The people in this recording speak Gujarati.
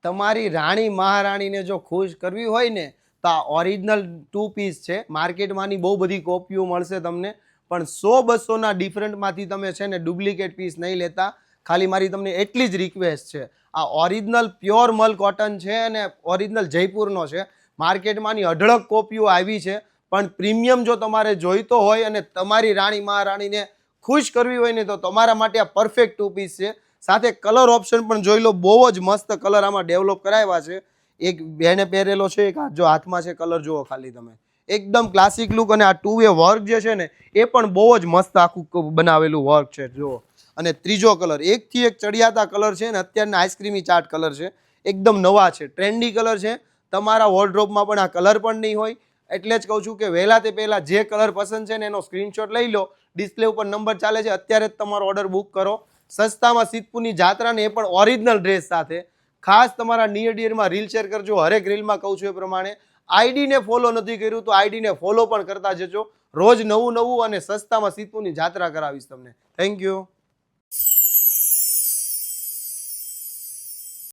તમારી રાણી મહારાણીને જો ખુશ કરવી હોય ને તો આ ઓરિજિનલ 2 પીસ છે. માર્કેટમાંની બહુ બધી કોપીઓ મળશે તમને, પણ 100-200ના ડિફરન્ટમાંથી તમે છે ને ડુપ્લિકેટ પીસ નહીં લેતા. ખાલી મારી તમને એટલી જ રિક્વેસ્ટ છે. આ ઓરિજિનલ પ્યોર મલ કોટન છે અને ઓરિજિનલ જયપુરનો છે. માર્કેટમાંની અઢળક કોપીઓ આવી છે, પણ પ્રીમિયમ જો તમારે જોઈતો હોય અને તમારી રાણી મહારાણીને ખુશ કરવી હોય ને તો તમારા માટે આ પરફેક્ટ 2 પીસ છે. સાથે કલર ઓપ્શન પણ જોઈ લો, બહુ જ મસ્ત કલર આમાં ડેવલપ કરાવ્યા છે. એક બેને પહેરેલો છે, એક જો હાથમાં છે, કલર જુઓ ખાલી તમે, એકદમ ક્લાસિક લુક. અને આ 2 વે વર્ક જે છે ને એ પણ બહુ જ મસ્ત આખું બનાવેલું વર્ક છે જુઓ. અને ત્રીજો કલર એકથી એક ચડિયાતા કલર છે ને અત્યારના આઈસ્ક્રીમી ચાટ કલર છે, એકદમ નવા છે, ટ્રેન્ડી કલર છે. તમારા વોર્ડરોબમાં પણ આ કલર પણ નહીં હોય. એટલે જ કહું છું કે વહેલા તે પહેલાં જે કલર પસંદ છે ને એનો સ્ક્રીનશોટ લઈ લો. ડિસ્પ્લે ઉપર નંબર ચાલે છે, અત્યારે જ તમારો ઓર્ડર બુક કરો. સસ્તામાં સિદ્ધપુરની જાત્રાને એ પણ ઓરિજિનલ ડ્રેસ સાથે. ખાસ તમારા નિયર ડિયરમાં રીલ શેર કરજો. હરેક રીલમાં કહું છું એ પ્રમાણે આઈડીને ફોલો નથી કર્યું તો આઈડીને ફોલો પણ કરતા જજો. રોજ નવું નવું અને સસ્તામાં સિદ્ધપુરની જાત્રા કરાવીશ તમને. Thank you.